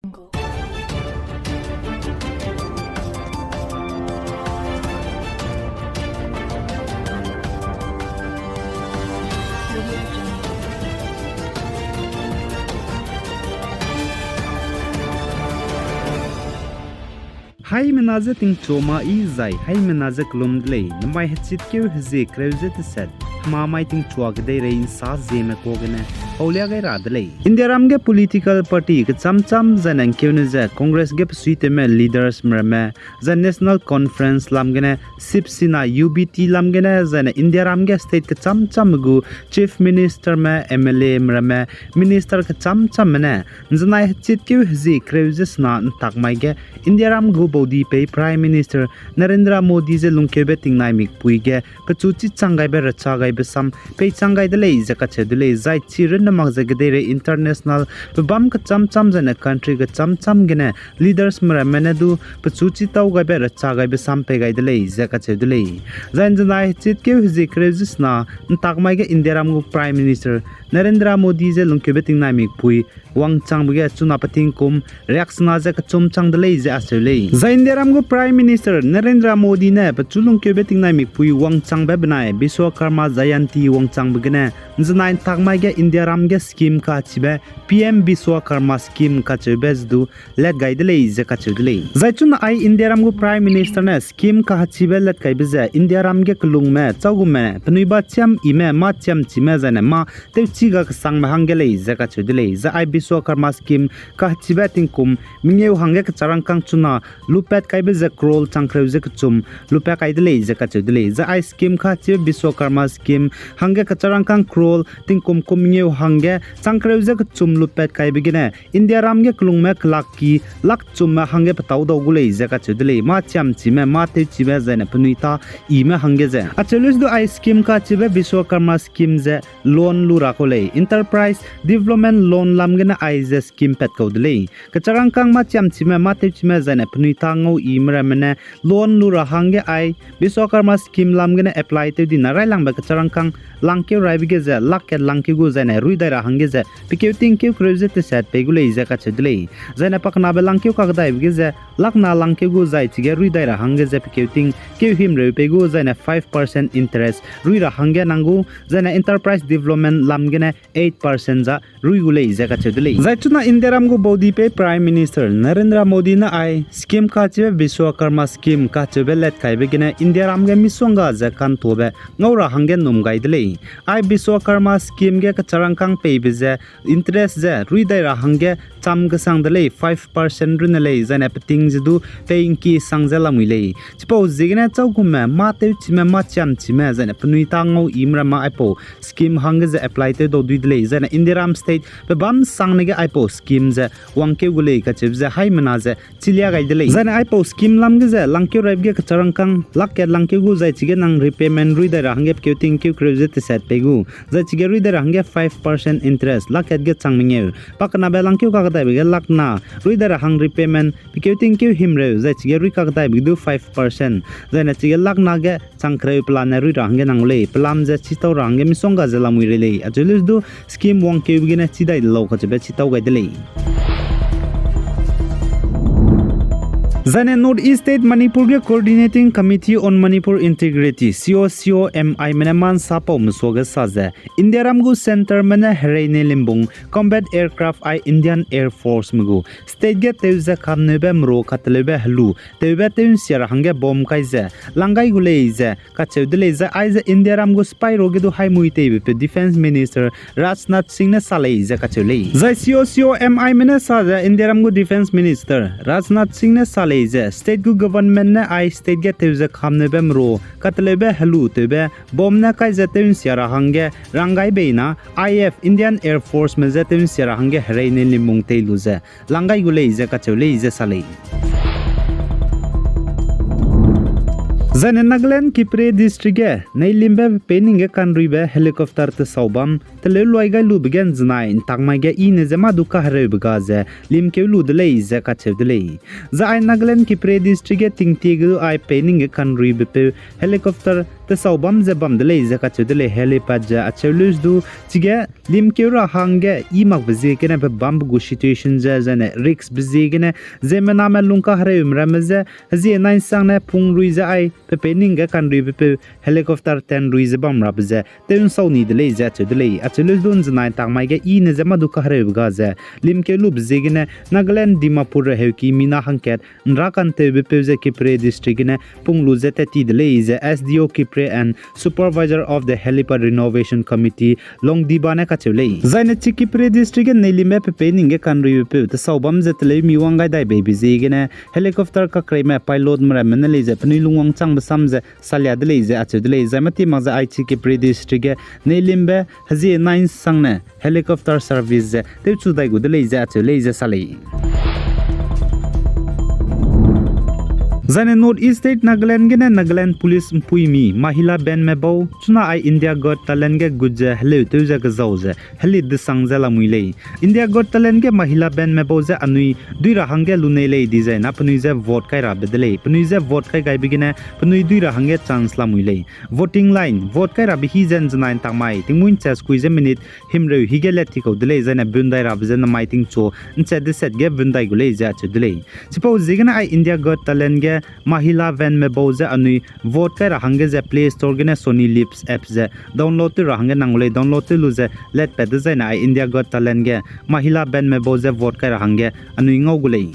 Hai menaza ting choma I zai hai menaza klumdlei namai hachit keu hze kreuze te set ma mai ting chwa gdei rein sa zeme kogene Aulia gai radlei India ram ge political party ke cham zanan keune za congress ge suite me leaders mrame za national conference lam gene sipsina UBT lam gene za India ram ge state ke cham gu chief minister me MLA mrame minister ke cham mane zanai hachit keu hze kreuze sna tak mai ge India ram gu bodi pe prime minister Narendra Modi je lungkebe tingnai mik puige kachuchi changai be racha gai be sam pe changai de lei zaka chedule zai chiren na mag jagdere international bam ka cham jana country ga cham gene leaders mara menadu kachuchi tau gai be racha gai be sam pe gai de lei zaka chedule zain janai chit ke hiji krezis na takmai ge India ram gu prime minister Narendra Modi je lungkebe tingnai mik pui wang chang bge chuna pating kum reaction ja ka chum chang de lei ja asle za India ram gu prime minister Narendra Modi ne pachulung ke beting nai mi pui wang chang be banai Biswakarma Jayanti wang chang bgene zanain takmai ge India ram ge scheme ka chibe PM Biswakarma scheme ka chebes du let guide lei je ka chudlei zai chun ai India ram gu prime minister ne scheme ka chibe let kai be India ram ge klung me chawgu me pnui ba cham ime ma cham chime jane ma te chiga ka sang ma hangge lei je ka chudlei za ai Biswakarma scheme ka chibe tingkum mingeu hangge ka charang kang chuna lupet kai be krol changkreu je chum lupa kai de lei je ka chudlei za ai scheme kha che Biswakarma scheme hangge ka charang kang krol tingkum kumngeu hangge changkreu je chum lupet kai be gene India ram ge klung me klak ki lak chum ma hangge patau do gulei je ka chudlei ma cham chime ma te chibe jane punita I me hangge je achelis do ai scheme ka chibe Biswakarma scheme je loan lu ra ko lei enterprise development loan lam gene ai je scheme pet ko dlei ka charang kang ma cham chime ma te chime jane punita ngau imra mene loan lu ra hangge ai Biswakarma scheme lam gene apply te din rai lang ba ka charang kang langke rai bige je lak ke langke gu jane rui dai ra hangge je pikeu ting ke kreuze te set pe gulei je ka chudlei jane pakna be langke ka dai bige je lak na langke gu jai chige rui dai ra hangge je pikeu ting ke him re pe gu jane 5% interest rui ra hangge nangu jane enterprise development lam gene 8% ja rui gulei je ka chudlei jai chuna India ram gu bodi pe prime minister Narendra Modi na ai scheme ka che Biswakarma scheme ka che belet kai begine India ram ge misonga ja kan tobe ngaura hangge num gai dlei ai Biswakarma scheme ge ka charang kang pe be je interest je rui dai ra hangge cham ga sang dlei 5% run lei jane pating jidu paying ki sangjala muilei chipo jigene chaukum ma te chime ma cham chime jane pnui tangau imra ma aipo scheme hangge je apply te do dui dlei jane India ram state be bam sangne ge aipo scheme je wangke gulei ka cheb je hai mana je chilia gai dlei jane aipo scheme lam ge je langke raib ge charang kang lak ke langke gu jai chige nang repayment rui dai ra hangge keting ke credit te set pegu jai chige rui dai ra hangge 5% interest lak ke ge changminge pakna be langke ka dai be lak na rui dai ra hang repayment keting ke himre jai chige rui ka dai be du 5% jai na chige lak na ge changkreu plan rui ra hangge nang le plan je chitau ra hangge misonga jela mui rele ajulis du scheme wang ke bigine chidai lo ka chebe chitau gai dele Zane North-East State Manipur ge Coordinating Committee on Manipur Integrity COCOMI meneman sapo musoga saze India ramgu center mena hereine limbung combat aircraft I Indian Air Force mugu state ge teuza khamnebe mro khatlebe hlu teube teun siar hange bom kaize langai guleize kacheudleize aize India ramgu spy roge du hai muite be defense minister Rajnath Singh ne saleize kacheulei zai COCOMI mena saze India ramgu defense minister Rajnath Singh ne salei state gu government na I state ge teuza khamnebe mro katlebe hlu tebe bom na kai zateun siara hange rangai beina IF Indian Air Force me zateun siara hange hereine limung teiluze langai gulei ze kachulei ze salei Zane Nagaland Kipre district ge nailimbe pening ge kanribe helicopter te saubam tele loiga lu begen znai tangmai ge ine jema duka hare bgaze limke lu delei ze ka chevdelei za ai Nagaland Kipre district ge tingti ge ai pening ge kanribe pe helicopter te saubam je bam de lei je ka chu de le helipad ja achulus du chige lim keura hange imak bzi kene be bam gu situation ja jane risk bzi kene Zeme na me lungka hare umrameze hazi nine sang ne pung ruiza ai pe pening ga kan ri pe helicopter 10 ruiza bam rabze te un sauni de lei ja chu de lei achulus dun nine tang mai ge I ne jama du ka hare ga ja lim ke lu bzi kene Nagaland Dimapur he ki mina hangket nrakan te be pe je Kipre district ne pung lu je te ti de lei je SDO Kipre and supervisor of the helipad renovation committee long dibane ka chule zaine Kipre district ne lime pe pening ge kan ri pe te saubam je te le mi wangai dai baby je ge helicopter ka krai me pilot mra men le je pani lungwang chang ba sam je salya de le je achu de le zamati ma za ai Kipre district ge ne limbe haji 9 sang ne helicopter service je te chu dai gu de le je achu le je salai Zane North East State Nagaland gene Nagaland Police mpui mi mahila ben me bau chuna ai India Got Talent ge gujja hele tuja ge zauze heli de sangza la muile India Got Talent ge mahila ben me bau ze anui dui ra hange lunei le design apnui ze vote kai ra bedele pnui ze vote kai gai bigine pnui dui ra hange chance la muile voting line vote kai ra bi hi zen jnain tangmai tingmuin chas kuize minute himreu higele tiko dele zane bundai ra bzen mai ting cho nche de set ge bundai gule ja chu dele suppose zigana ai India Got Talent ge mahila van me boze anui vote kai rahange je play store gene Sony Lips apps je download tu rahange nangle download tu lu je let ped je na India Got Talent ge mahila van me boze vote kai rahange anui ngau gulei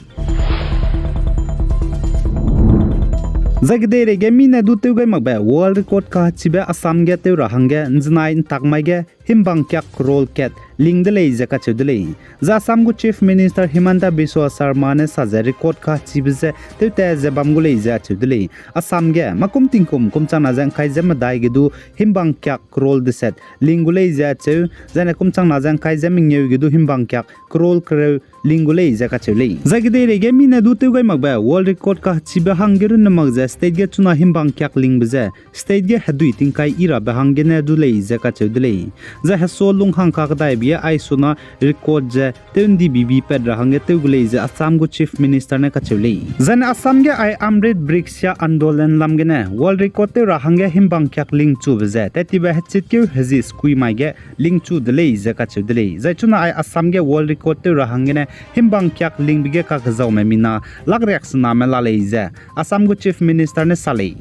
Zagde re gemi na du tu gai magba world record ka chibe Assam ge tu rahange njnai takmai ge himbang kyak roll cat ling de lei jaka chudlei za Assam gu chief minister Himanta Biswa Sarma ne saje record ka chibze te te je bamgulei ja chudlei Assam ge makum tingkum kumchang na jang kai jam dai ge du himbang kyak roll de set lingulei ja chu jane kumchang na jang kai jam ngeu ge du himbang kyak roll kre lingulei jaka chulei zagde re ge mi na du tu gai magba world record ka chibe hangiru na magja state ge chuna himbang kyak ling bze state ge hadui tingkai ira ba hangene du lei jaka chudlei za haso lung hang ka dai bia ai suna record je tendi bibi ped rahange tegulei je Assam gu chief minister ne ka chulei zan Assam ge ai Amrit Briksya Andolan lamgene world record te rahange himbang kyak ling chu bze teti ba hachit ke hazi skui mai ge ling chu delei je ka chudlei za chuna ai Assam ge world record te rahange ne himbang kyak ling bige ka gazau me mina lag reaction na me lalei je Assam gu chief minister ne salei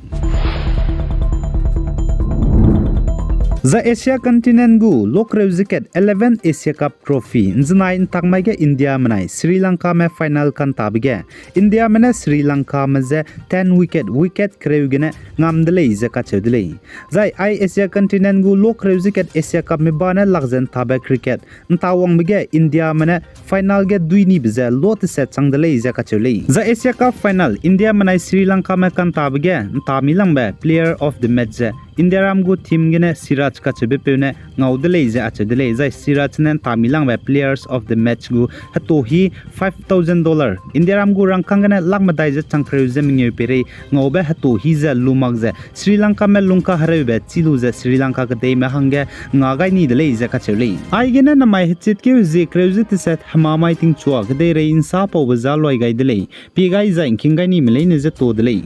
The Asia continent gu lokrew ziket 11 Asia Cup trophy nznai takmai ge India manai Sri Lanka me final kan tabige India mane Sri Lanka me je 10 wicket krew gene ngamdlei je ka chedlei zai ai Asia continent gu lokrew ziket Asia Cup me bana lagzen tabe cricket ntawang bige India mane final ge duini bje lot set changdlei je ka chelei the Asia Cup final India manai Sri Lanka me kan tabige ntamilang be player of the match je India ram gu team gene Siraj ka chebe pene ngaudlei je achedlei zai Siraj nen tamilang be players of the match gu hato hi $5,000 India ram gu rangkang gene lagmadai je changkreu je mingeu pere ngaube hato hi je lumak je Sri Lanka me lungka hareu be chilu je Sri Lanka ka dei me hange ngagai ni delei je ka chelei ai gene na mai hchit ke je kreu je tiset hamamai ting chuak de re insa po bazal loi gai delei pi gai za inking gai ni melei ne je to delei